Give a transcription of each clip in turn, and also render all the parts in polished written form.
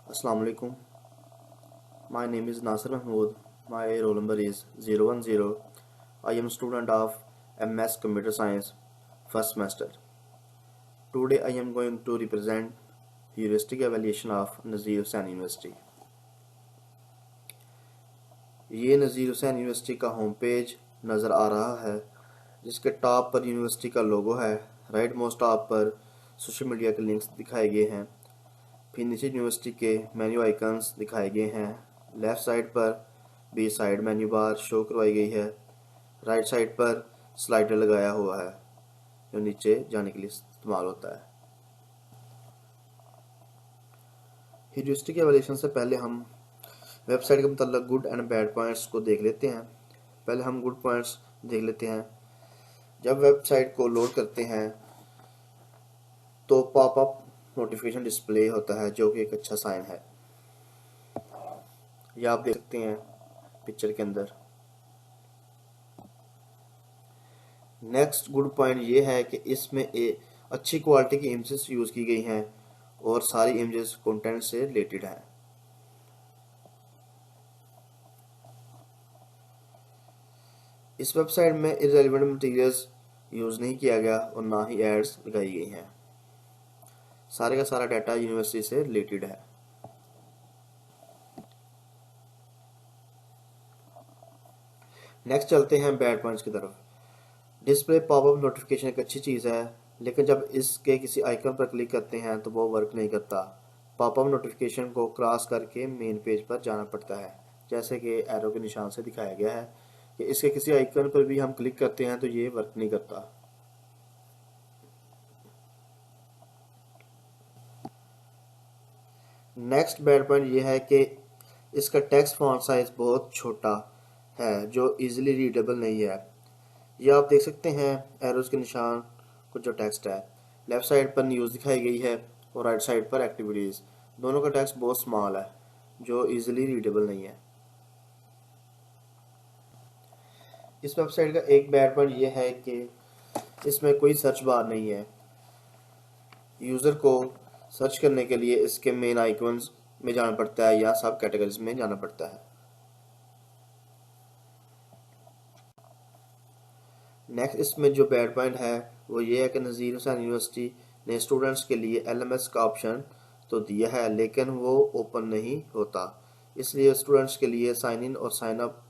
Assalamu alaikum. My name is Nasir Mahmood. My roll number is 010. I am student of MS Computer Science first semester. Today I am going to represent heuristic evaluation of Nazir Hussain University. ये नज़ीर Hussain university का home page नज़र आ रहा है, जिसके top पर university का लोगो है। Right most top पर सोशल मीडिया के लिंक्स दिखाए गए हैं। फिर नीचे यूनिवर्सिटी के मेन्यू आइकन्स दिखाए गए हैं। लेफ़्ट साइड पर बी साइड मेन्यू बार शो करवाई गई है। राइट साइड पर स्लाइडर लगाया हुआ है जो नीचे जाने के लिए इस्तेमाल होता है। ह्यूरिस्टिक एवल्यूशन से पहले हम वेबसाइट के मतलब गुड एंड बैड पॉइंट्स को देख लेते हैं। पहले हम गुड पॉइंट्स देख लेते हैं। जब वेबसाइट को लोड करते हैं तो पॉपअप नोटिफिकेशन डिस्प्ले होता है, जो कि एक अच्छा साइन है। यह आप देख सकते हैं पिक्चर के अंदर। नेक्स्ट गुड पॉइंट ये है कि इसमें अच्छी क्वालिटी की इमेजेस यूज़ की गई हैं और सारी इमेजेस कंटेंट से रिलेटेड हैं। इस वेबसाइट में इररेलेवेंट मटेरियल्स यूज़ नहीं किया गया और ना ही एड्स लगाई गई हैं। सारे का सारा डाटा यूनिवर्सिटी से रिलेटेड है। नेक्स्ट चलते हैं बैड पॉइंट्स की तरफ। डिस्प्ले पॉपअप नोटिफिकेशन एक अच्छी चीज़ है, लेकिन जब इसके किसी आइकन पर क्लिक करते हैं तो वो वर्क नहीं करता। पॉपअप नोटिफिकेशन को क्रॉस करके मेन पेज पर जाना पड़ता है, जैसे कि एरो के निशान से दिखाया गया है कि इसके किसी आइकन पर भी हम क्लिक करते हैं तो ये वर्क नहीं करता। नेक्स्ट बैड पॉइंट ये है कि इसका टेक्स्ट फॉन्ट साइज बहुत छोटा है, जो इजीली रीडेबल नहीं है। ये आप देख सकते हैं एरोज के निशान को। जो टेक्स्ट है लेफ्ट साइड पर न्यूज़ दिखाई गई है और राइट साइड पर एक्टिविटीज़। दोनों का टेक्स्ट बहुत स्मॉल है, जो इजीली रीडेबल नहीं है। इस वेबसाइट का एक बैड पॉइंट ये है कि इसमें कोई सर्च बार नहीं है। यूज़र को सर्च करने के लिए इसके मेन आइकन्स में जाना पड़ता है या सब कैटेगरीज में जाना पड़ता है। नेक्स्ट इसमें जो बैड पॉइंट है वो ये है कि नज़ीर हुसैन यूनिवर्सिटी ने स्टूडेंट्स के लिए LMS का ऑप्शन तो दिया है, लेकिन वो ओपन नहीं होता। इसलिए स्टूडेंट्स के लिए साइन इन और साइन अप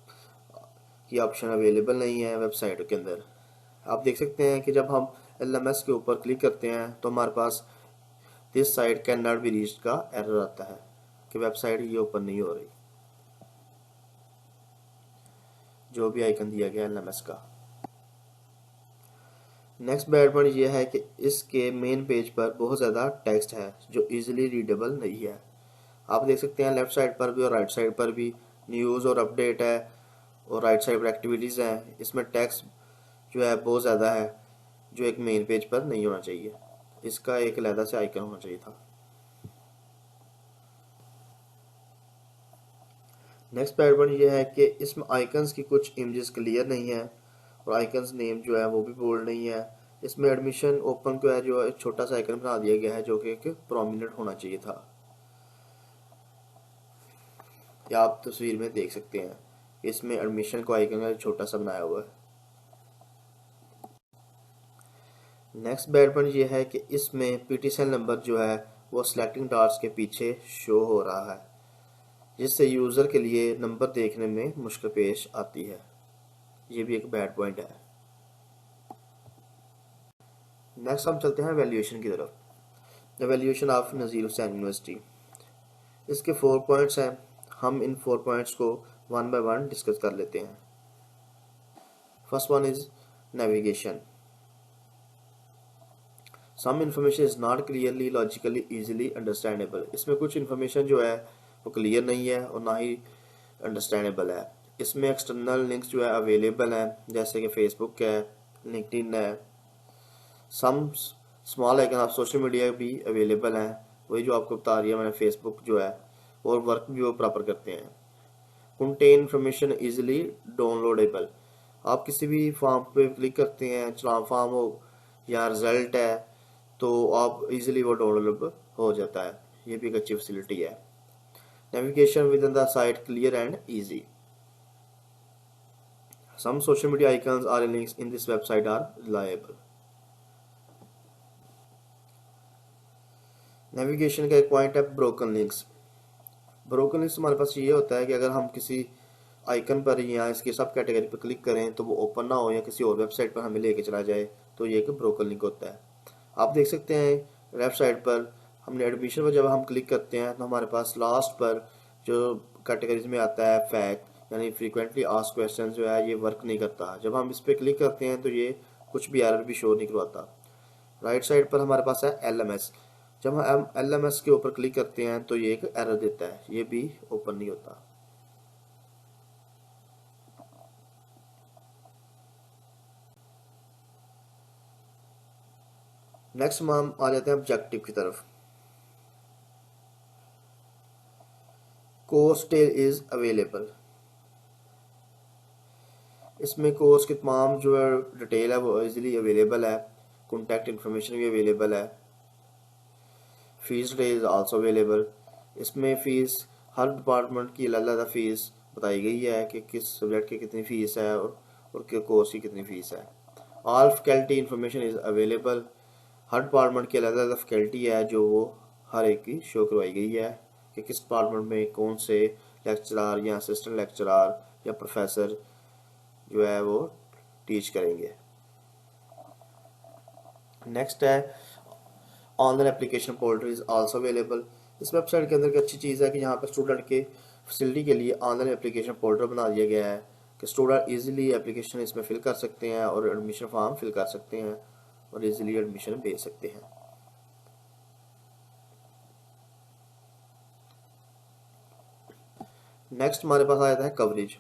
की ऑप्शन अवेलेबल नहीं है वेबसाइट के अंदर। आप देख सकते हैं कि जब हम LMS के ऊपर क्लिक करते हैं तो हमारे पास this site can not be reached का एरर आता है कि वेबसाइट ये ओपन नहीं हो रही, जो भी आइकन दिया गया LMS का। नेक्स्ट बैड पॉइंट यह है कि इसके मेन पेज पर बहुत ज़्यादा टेक्स्ट है जो इजीली रीडेबल नहीं है। आप देख सकते हैं लेफ्ट साइड पर भी और राइट साइड पर भी न्यूज़ और अपडेट है और राइट साइड पर एक्टिविटीज़ हैं। इसमें टेक्स्ट जो है बहुत ज़्यादा है, जो एक मेन पेज पर नहीं होना चाहिए। इसका एक अलग से आइकन होना चाहिए था। नेक्स्ट बैड पॉइंट यह है कि इसमें आइकन्स की कुछ इमेजेस क्लियर नहीं है और आइकन्स नेम जो है वो भी बोल्ड नहीं है। इसमें एडमिशन ओपन को है जो एक छोटा सा आइकन बना दिया गया है, जो कि एक प्रोमिनेंट होना चाहिए था। या आप तस्वीर में देख सकते हैं इसमें एडमिशन को आइकन का छोटा सा बनाया हुआ है। नेक्स्ट बैड पॉइंट ये है कि इसमें PTCL नंबर जो है वो सिलेक्टिंग डॉट्स के पीछे शो हो रहा है, जिससे यूज़र के लिए नंबर देखने में मुश्किल पेश आती है। ये भी एक बैड पॉइंट है। नेक्स्ट हम चलते हैं वैल्यूएशन की तरफ। The valuation of Nazir Hussain university. इसके 4 पॉइंट्स हैं। हम इन 4 पॉइंट्स को वन बाय वन डिस्कस कर लेते हैं। First one is navigation. Some information is not clearly logically easily understandable. इसमें कुछ इंफॉर्मेशन जो है वो क्लियर नहीं है और ना ही अंडरस्टैंडेबल है। इसमें एक्सटर्नल लिंक्स जो है अवेलेबल हैं, जैसे कि फेसबुक है, लिंक्डइन है। Some small icon of social media भी अवेलेबल हैं, वही जो आपको बता रही है मैंने, फेसबुक जो है, और वर्क भी वो प्रॉपर करते हैं। Contain information easily downloadable. आप किसी भी फॉर्म पे क्लिक करते हैं, चलान फॉर्म हो या रिजल्ट है, तो आप इजीली वो डाउनलोड हो जाता है। ये भी एक अच्छी फैसिलिटी है। Navigation within the site clear and easy. Some social media icons or links in this website are reliable. Navigation का एक पॉइंट है ब्रोकन लिंक्स। ब्रोकन लिंक्स हमारे पास ये होता है कि अगर हम किसी आइकन पर या इसकी सब कैटेगरी पर क्लिक करें तो वो ओपन ना हो या किसी और वेबसाइट पर हमें लेके चला जाए, तो ये एक ब्रोकन लिंक होता है। आप देख सकते हैं वेबसाइट पर हमने एडमिशन पर जब हम क्लिक करते हैं तो हमारे पास लास्ट पर जो कैटेगरीज में आता है फैक्ट यानी फ्रीक्वेंटली आस्क्ड क्वेश्चन जो है ये वर्क नहीं करता। जब हम इस पर क्लिक करते हैं तो ये कुछ भी एरर भी शो नहीं करवाता। राइट साइड पर हमारे पास है LMS। जब हम LMS के ऊपर क्लिक करते हैं तो ये एक एरर देता है, ये भी ओपन नहीं होता। नेक्स्ट हम आ जाते हैं ऑब्जेक्टिव की तरफ। Course tail is available. इसमें कोर्स की तमाम जो है डिटेल है वो इजीली अवेलेबल है, कॉन्टैक्ट इन्फॉर्मेशन भी अवेलेबल है, fees detail is also available. इसमें फीस हर डिपार्टमेंट की अलग अलग फीस बताई गई है कि किस सब्जेक्ट की कितनी फीस है और के कोर्स की कितनी फीस है। All faculty information is available. Her department की अलग अलग फैकल्टी है जो वो हर एक की शो करवाई गई है कि किस डिपार्टमेंट में कौन से लेक्चरार या असिस्टेंट लेक्चरार या प्रोफेसर जो है वो टीच करेंगे। नेक्स्ट है online application portal is also available. इस वेबसाइट के अंदर की अच्छी चीज़ है कि यहाँ पर स्टूडेंट के फैसिलिटी के लिए ऑनलाइन एप्लीकेशन पोर्टल बना दिया गया है कि स्टूडेंट इजीली एप्लीकेशन इसमें फिल कर सकते हैं और एडमिशन फॉर्म फिल कर सकते हैं और इजीली एडमिशन भेज सकते हैं। नेक्स्ट हमारे पास आ जाता है कवरेज।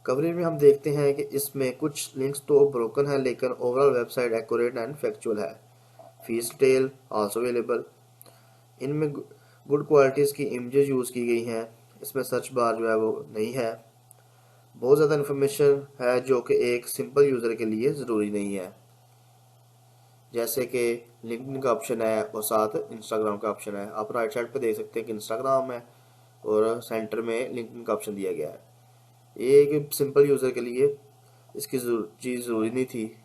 कवरेज में हम देखते हैं कि इसमें कुछ लिंक्स तो ब्रोकन है लेकिन overall website accurate and factual है। Fees detail also available. इनमें गुड क्वालिटीज़ की इमेजेस यूज़ की गई हैं। इसमें सर्च बार जो है वो नहीं है। बहुत ज़्यादा इन्फॉर्मेशन है जो कि एक सिंपल यूज़र के लिए ज़रूरी नहीं है, जैसे कि लिंक्डइन का ऑप्शन है और साथ इंस्टाग्राम का ऑप्शन है। आप राइट साइड पे देख सकते हैं कि इंस्टाग्राम है और सेंटर में लिंक्डइन का ऑप्शन दिया गया है। ये एक सिंपल यूज़र के लिए इसकी चीज़ ज़रूरी नहीं थी।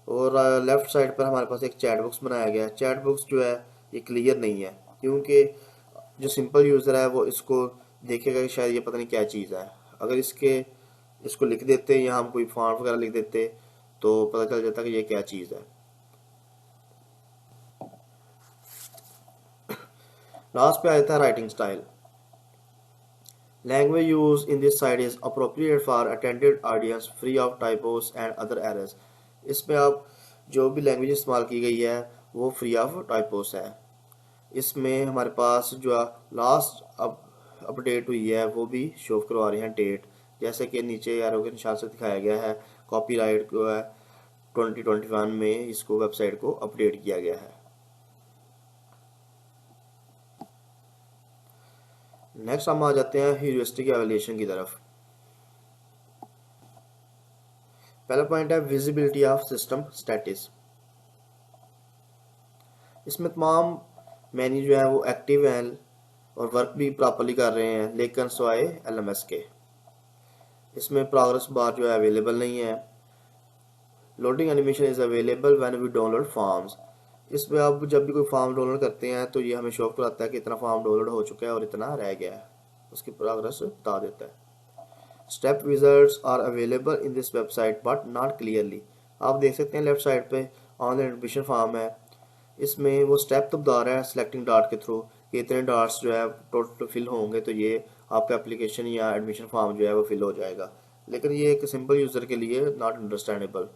और लेफ्ट साइड पर हमारे पास एक चैट बॉक्स बनाया गया है। चैट बॉक्स जो है ये क्लियर नहीं है क्योंकि जो सिंपल यूज़र है वो इसको देखेगा कि शायद ये पता नहीं क्या चीज़ है। अगर इसको लिख देते या हम कोई फॉर्म वगैरह लिख देते तो पता चल जाता कि ये क्या चीज़ है। लास्ट पे आ जाता है writing style. Language use in this site is appropriate for attended audience free of typos and other errors. इसमें आप जो भी लैंग्वेज इस्तेमाल की गई है वो फ्री ऑफ टाइपोस है। इसमें हमारे पास जो लास्ट अपडेट हुई है वो भी शो करवा रहे हैं डेट, जैसे कि नीचे एरो के निशान से दिखाया गया है। कॉपीराइट जो है 2021 में इसको वेबसाइट को अपडेट किया गया है। नेक्स्ट हम आ जाते हैं ह्यूरिस्टिक एवेल्यूएशन की तरफ। पहला पॉइंट है विजिबिलिटी ऑफ सिस्टम स्टेटस। इसमें तमाम मेन्यू जो है वो एक्टिव हैं और वर्क भी प्रॉपरली कर रहे हैं लेकिन सिवाय LMS के। इसमें प्रोग्रेस बार जो है अवेलेबल नहीं है। Loading animation is available when we download forms. इसमें आप जब भी कोई फॉर्म डाउनलोड करते हैं तो ये हमें शो कराता है कि इतना फॉर्म डाउनलोड हो चुका है और इतना रह गया है, उसकी प्रोग्रेस बता देता है। Step wizards are available in this website but not clearly. आप देख सकते हैं लेफ्ट साइड पे ऑनलाइन एडमिशन फॉर्म है। इसमें वो स्टेप तो बता रहा है सिलेक्टिंग डाट के थ्रू कि इतने डाट्स जो है टोटल फिल होंगे तो ये आपका एप्लीकेशन या एडमिशन फॉर्म जो है वो फिल हो जाएगा, लेकिन ये एक सिंपल यूज़र के लिए नॉट अंडरस्टैंडेबल।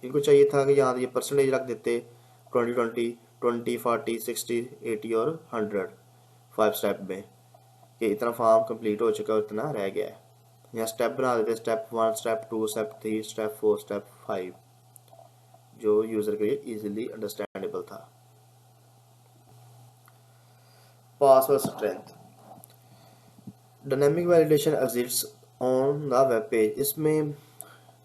इनको चाहिए था कि यहाँ ये परसेंटेज रख देते 20, 20, 40, 60, 80 और 100 5 स्टेप में कि इतना फॉर्म कंप्लीट हो चुका है और इतना रह गया है। यहाँ स्टेप बना देते step 1, step 2, step 3, step 4, step 5, जो यूज़र के लिए इजीली अंडरस्टैंडेबल था। Password strength. Dynamic validation exists on the web page. इसमें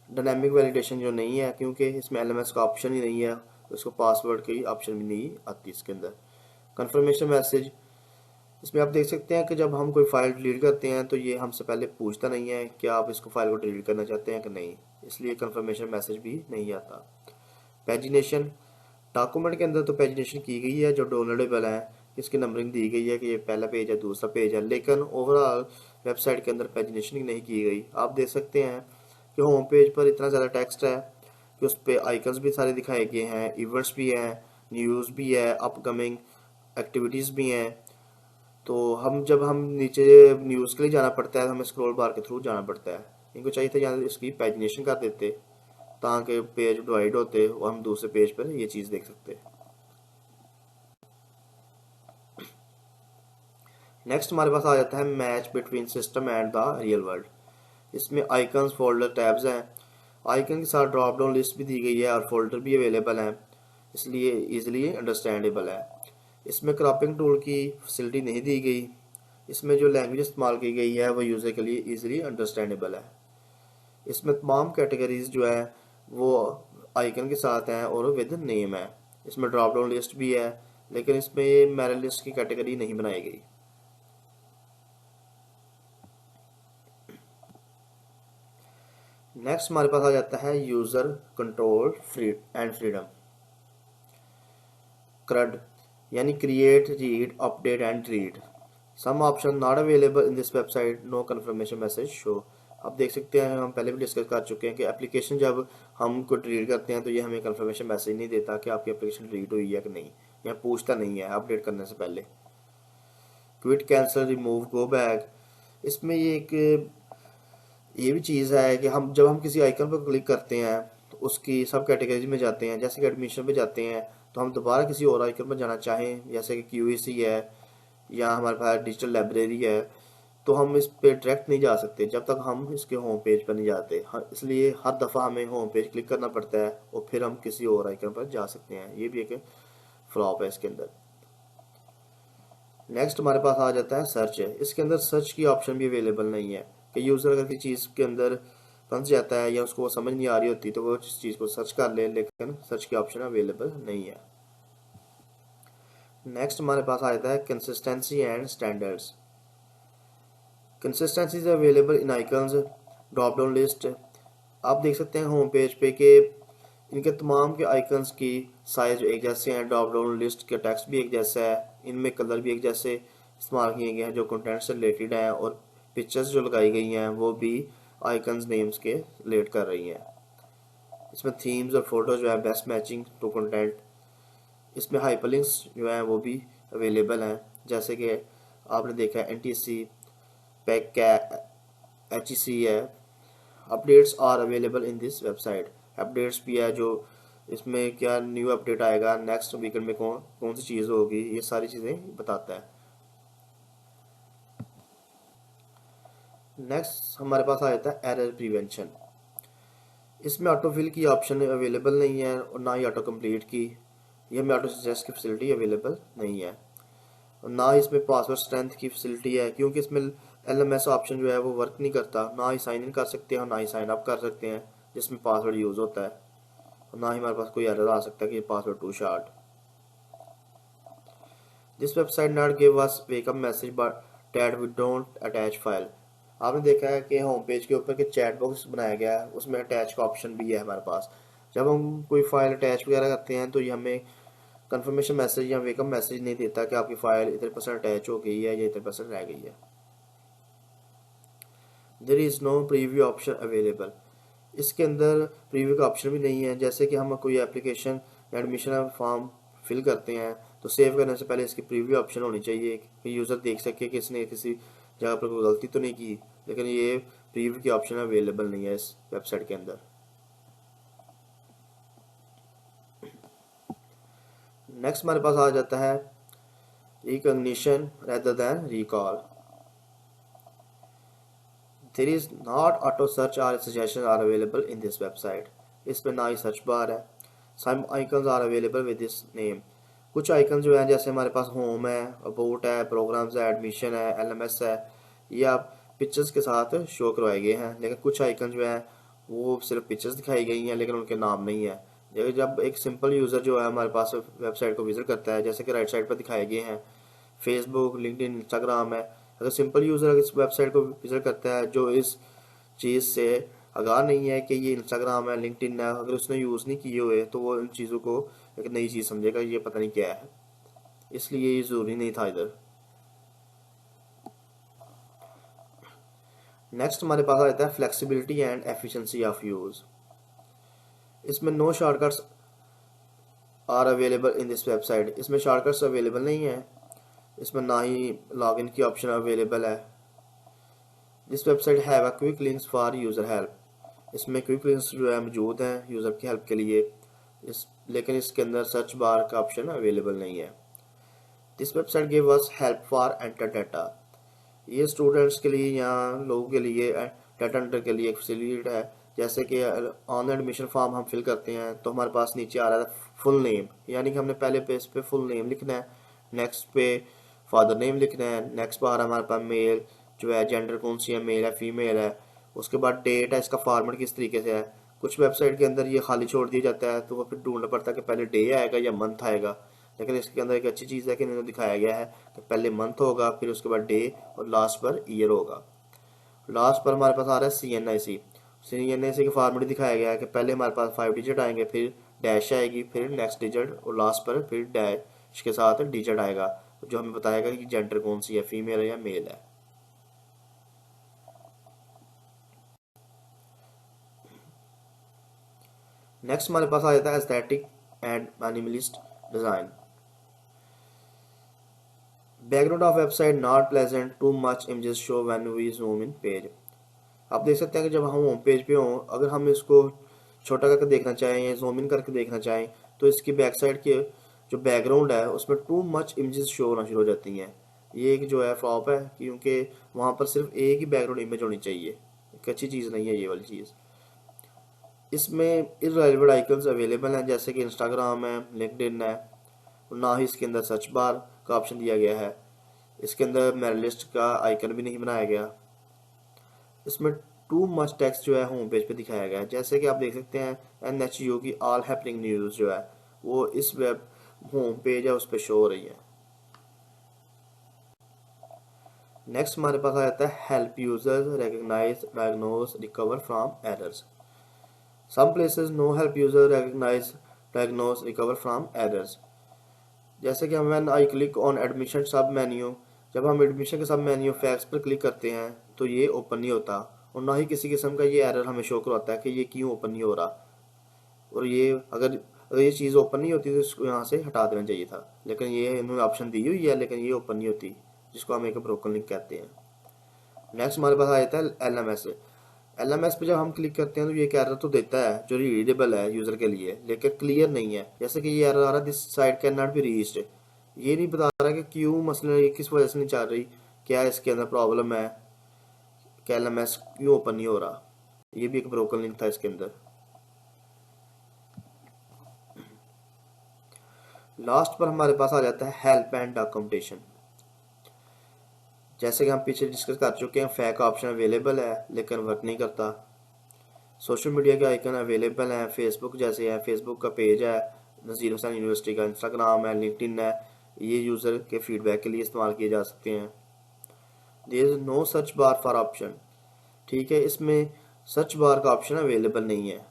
डायनेमिक वैलिडेशन जो नहीं है क्योंकि इसमें LMS का ऑप्शन ही नहीं है, उसको पासवर्ड की ऑप्शन भी नहीं आती इसके अंदर। कंफर्मेशन मैसेज इसमें आप देख सकते हैं कि जब हम कोई फाइल डिलीट करते हैं तो ये हमसे पहले पूछता नहीं है कि आप इसको फाइल को डिलीट करना चाहते हैं कि नहीं, इसलिए कंफर्मेशन मैसेज भी नहीं आता। पेजिनेशन, डॉक्यूमेंट के अंदर तो पेजिनेशन की गई है जो डाउनलोडेबल है, इसकी नंबरिंग दी गई है कि ये पहला पेज है दूसरा पेज है, लेकिन ओवरऑल वेबसाइट के अंदर पेजिनेशन नहीं की गई। आप देख सकते हैं कि होम पेज पर इतना ज़्यादा टेक्स्ट है कि उस पर आइकन्स भी सारे दिखाए गए हैं, इवेंट्स भी हैं, न्यूज़ भी है, अपकमिंग एक्टिविटीज़ भी हैं। तो जब हम नीचे न्यूज़ के लिए जाना पड़ता है तो हमें स्क्रॉल बार के थ्रू जाना पड़ता है। इनको चाहिए था यहाँ इसकी पेजिनेशन कर देते ताकि पेज डिवाइड होते और हम दूसरे पेज पर ये चीज़ देख सकते। नेक्स्ट हमारे पास आ जाता है match between system and the real world. इसमें आइकन्स, फोल्डर, टैब्स हैं। आइकन के साथ ड्रॉप डाउन लिस्ट भी दी गई है और फोल्डर भी अवेलेबल हैं, इसलिए इजीली अंडरस्टैंडेबल है। इसमें क्रॉपिंग टूल की फैसिलिटी नहीं दी गई। इसमें जो लैंग्वेज इस्तेमाल की गई है वो यूज़र के लिए इजीली अंडरस्टैंडेबल है। इसमें तमाम कैटेगरीज जो है वो आइकन के साथ हैं और विद नेम है। इसमें ड्रॉप डाउन लिस्ट भी है, लेकिन इसमें ये मेल लिस्ट की कैटेगरी नहीं बनाई गई। नेक्स्ट हमारे पास आ जाता है user control and freedom, CRUD, यानी create, read, update and delete. Some option not available in this website, no confirmation message show. आप देख सकते हैं, हम पहले भी डिस्कस कर चुके हैं कि एप्लीकेशन जब हम को डिलीट करते हैं तो ये हमें कन्फर्मेशन मैसेज नहीं देता कि आपकी एप्लीकेशन डिलीट हुई है कि नहीं, या पूछता नहीं है अपडेट करने से पहले। Quit, cancel, remove, go back, इसमें ये भी चीज़ है कि जब हम किसी आइकन पर क्लिक करते हैं तो उसकी सब कैटेगरीज में जाते हैं। जैसे कि एडमिशन पे जाते हैं तो हम दोबारा किसी और आइकन पर जाना चाहें, जैसे कि QEC है या हमारे पास डिजिटल लाइब्रेरी है, तो हम इस पे डायरेक्ट नहीं जा सकते जब तक हम इसके होम पेज पर नहीं जाते। इसलिए हर दफ़ा हमें होम पेज क्लिक करना पड़ता है और फिर हम किसी और आइकन पर जा सकते हैं। ये भी एक फ्लॉप है इसके अंदर। नेक्स्ट हमारे पास आ जाता है सर्च है। इसके अंदर सर्च की ऑप्शन भी अवेलेबल नहीं है कि यूज़र अगर किसी चीज़ के अंदर फंस जाता है या उसको समझ नहीं आ रही होती तो वो इस चीज़ को सर्च कर ले, लेकिन सर्च की ऑप्शन अवेलेबल नहीं है। नेक्स्ट हमारे पास आ जाता है consistency and standards. Consistency is available in icons, drop down list. आप देख सकते हैं होम पेज पे कि इनके तमाम के आइकन्स की साइज एक जैसे हैं, ड्रॉप डाउन लिस्ट का टेक्स्ट भी एक जैसा है, इनमें कलर भी एक जैसे इस्तेमाल किए गए हैं जो कंटेंट से रिलेटेड हैं, और पिक्चर्स जो लगाई गई हैं वो भी आइकन्स नेम्स के रिलेट कर रही हैं। इसमें थीम्स और फोटोज जो है बेस्ट मैचिंग टू कंटेंट। इसमें हाइपरलिंक्स जो है वो भी अवेलेबल हैं, जैसे कि आपने देखा है NTC, पैक, HEC है। Updates are available in this website, updates भी है जो इसमें क्या न्यू अपडेट आएगा, नेक्स्ट वीकेंड में कौन कौन सी चीज़ होगी, ये सारी चीज़ें बताता है। नेक्स्ट हमारे पास आ जाता है एरर प्रिवेंशन। इसमें ऑटोफिल की ऑप्शन अवेलेबल नहीं है और ना ही ऑटो कंप्लीट की, ये हमें ऑटो सजेस्ट की फैसिलिटी अवेलेबल नहीं है, और ना ही इसमें पासवर्ड स्ट्रेंथ की फैसिलिटी है क्योंकि इसमें LMS ऑप्शन जो है वो वर्क नहीं करता। ना ही साइन इन कर सकते हैं और ना ही साइन अप कर सकते हैं जिसमें पासवर्ड यूज़ होता है, और ना ही हमारे पास कोई एरर आ सकता है कि password too short. This website not give us wake up message but that we don't attach file. आपने देखा है कि होम पेज के ऊपर के चैट बॉक्स बनाया गया है, उसमें अटैच का ऑप्शन भी है हमारे पास। जब हम कोई फाइल अटैच वगैरह करते हैं तो ये हमें कंफर्मेशन मैसेज या वेकअप मैसेज नहीं देता कि आपकी फाइल इतने % अटैच हो गई है या इतने % रह गई है। There is no preview option available. इसके अंदर प्रीव्यू का ऑप्शन भी नहीं है। जैसे कि हम कोई एप्लीकेशन या एडमिशन फॉर्म फिल करते हैं तो सेव करने से पहले इसकी प्रीव्यू ऑप्शन होनी चाहिए कि यूज़र देख सके कि इसने किसी जगह पर कोई गलती तो नहीं की, लेकिन ये प्रीव्यू की ऑप्शन अवेलेबल नहीं है इस वेबसाइट के अंदर। नेक्स्ट हमारे पास आ जाता है recognition rather than recall. There is not auto search or suggestions are available in this website. इसमें ना ही सर्च बार है। Some icons are available with this name. कुछ आइकन जो हैं जैसे हमारे पास होम है, अबाउट है, प्रोग्राम्स है, एडमिशन है, LMS है, ये आप पिक्चर्स के साथ शो करवाए गए हैं, लेकिन कुछ आइकन जो हैं वो सिर्फ पिक्चर्स दिखाई गई हैं लेकिन उनके नाम नहीं है। जब एक सिंपल यूज़र जो है हमारे पास वेबसाइट को विजिट करता है, जैसे कि राइट साइड पर दिखाए गए हैं फेसबुक, लिंक्डइन, इंस्टाग्राम है। अगर सिंपल यूज़र इस वेबसाइट को विजिट करता है जो इस चीज़ से आगाह नहीं है कि ये इंस्टाग्राम है, लिंक्डइन है, अगर उसने यूज़ नहीं किए हुए तो वो इन चीज़ों को एक नई चीज़ समझेगा, ये पता नहीं क्या है, इसलिए ये ज़रूरी नहीं था इधर। नेक्स्ट हमारे पास आ जाता है flexibility and efficiency of use. इसमें no shortcuts are available in this website. इसमें शॉर्टकट्स अवेलेबल नहीं है, इसमें ना ही लॉगिन की ऑप्शन अवेलेबल है। This website have a quick links for user help. इसमें क्विक लिंक्स जो है मौजूद हैं यूज़र की हेल्प के लिए, लेकिन इसके अंदर सर्च बार का ऑप्शन अवेलेबल नहीं है। This website give us help for enter data. ये स्टूडेंट्स के लिए या लोगों के लिए डाटा एंटर के लिए एक फैसिलिटी है। जैसे कि ऑनलाइन एडमिशन फॉर्म हम फिल करते हैं तो हमारे पास नीचे आ रहा है फुल नेम, यानी कि हमने पहले पेज पे फुल नेम लिखना है, नेक्स्ट पे फादर नेम लिखना है, नेक्स्ट बार हमारे पास मेल जो है, जेंडर कौन सी है, मेल है फीमेल है, उसके बाद डेट है, इसका फॉर्मेट किस तरीके से है। कुछ वेबसाइट के अंदर ये खाली छोड़ दिया जाता है तो वो फिर ढूंढना पड़ता है कि पहले डे आएगा या मंथ आएगा, लेकिन इसके अंदर एक अच्छी चीज़ है कि इन्होंने दिखाया गया है कि पहले मंथ होगा, फिर उसके बाद डे और लास्ट पर ईयर होगा। लास्ट पर हमारे पास आ रहा है CNIC का फॉर्मेट दिखाया गया है कि पहले हमारे पास 5 डिजिट आएंगे, फिर डैश आएगी, फिर नेक्स्ट डिजिट और लास्ट पर फिर डैश के साथ डिजिट आएगा जो हमें बताएगा कि जेंडर कौन सी है, फीमेल है या मेल है। नेक्स्ट हमारे पास आ जाता है aesthetic and minimalist design. Background of website not pleasant, too much images show when we zoom in page. आप देख सकते हैं कि जब हम होम पेज पे हों, अगर हम इसको छोटा करके देखना चाहें या जूम इन करके देखना चाहें तो इसकी बैक साइड के जो बैकग्राउंड है उसमें टू मच इमेजेस शो होना शुरू हो जाती हैं। ये एक जो है फ्लॉप है, क्योंकि वहाँ पर सिर्फ एक ही बैकग्राउंड इमेज होनी चाहिए, एक अच्छी चीज़ नहीं है ये वाली चीज़। इसमें इररेलेवेंट आइकन्स अवेलेबल हैं जैसे कि इंस्टाग्राम है, लिंक्डइन है, और ना ही इसके अंदर सर्च बार का ऑप्शन दिया गया है। इसके अंदर मेरे लिस्ट का आइकन भी नहीं बनाया गया। इसमें टू मच टेक्स्ट जो है होम पेज पे दिखाया गया है, जैसे कि आप देख सकते हैं NHU की ऑल हैपनिंग न्यूज़ जो है वो इस वेब होम पेज है उस पर शो हो रही है। नेक्स्ट हमारे पास आ जाता है help users recognize, diagnose, recover from errors. Some places no help user recognize, diagnose, recover from errors. जैसे कि हम when I click on admission sub menu, जब हम एडमिशन के सब मेन्यू फैक्ट्स पर क्लिक करते हैं तो ये ओपन नहीं होता, और ना ही किसी किस्म का ये एरर हमें शो करवाता है कि ये क्यों ओपन नहीं हो रहा। और ये अगर ये चीज़ ओपन नहीं होती तो इसको यहाँ से हटा देना चाहिए था, लेकिन ये इन्होंने ऑप्शन दी हुई है लेकिन ये ओपन नहीं होती, जिसको हम एक ब्रोकन लिंक कहते हैं। नेक्स्ट हमारे पास आ जाता है LMS पे जब हम क्लिक करते हैं तो ये एक एरर तो देता है जो रीडेबल है यूज़र के लिए, लेकिन क्लियर नहीं है। जैसे कि ये एरर आ रहा है this site can not be reached, ये नहीं बता रहा कि क्यों, मसला ये किस वजह से नहीं चल रही, क्या इसके अंदर प्रॉब्लम है कि LMS क्यों ओपन नहीं हो रहा। ये भी एक ब्रोकन लिंक था इसके अंदर। लास्ट पर हमारे पास आ जाता है हेल्प एंड डॉक्यूमेंटेशन। जैसे कि हम पीछे डिस्कस कर चुके हैं, फैक ऑप्शन अवेलेबल है लेकिन वर्क नहीं करता। सोशल मीडिया के आइकन अवेलेबल हैं, फेसबुक जैसे है, फेसबुक का पेज है नज़ीर हुसैन यूनिवर्सिटी का, इंस्टाग्राम है, लिंक्डइन है, ये यूज़र के फीडबैक के लिए इस्तेमाल किए जा सकते हैं। There is no search bar for option, ठीक है, इसमें सर्च बार का ऑप्शन अवेलेबल नहीं है।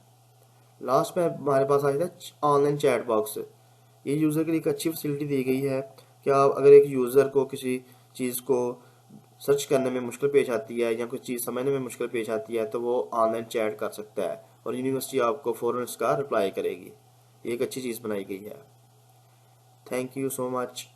लास्ट में हमारे पास आ जाता है ऑनलाइन चैट बॉक्स। ये यूज़र के लिए एक अच्छी फैसिलिटी दी गई है कि आप अगर एक यूज़र को किसी चीज़ को सर्च करने में मुश्किल पेश आती है या कुछ चीज़ समझने में मुश्किल पेश आती है तो वो ऑनलाइन चैट कर सकता है और यूनिवर्सिटी आपको फ़ौरन इसका रिप्लाई करेगी। ये एक अच्छी चीज़ बनाई गई है। Thank you so much.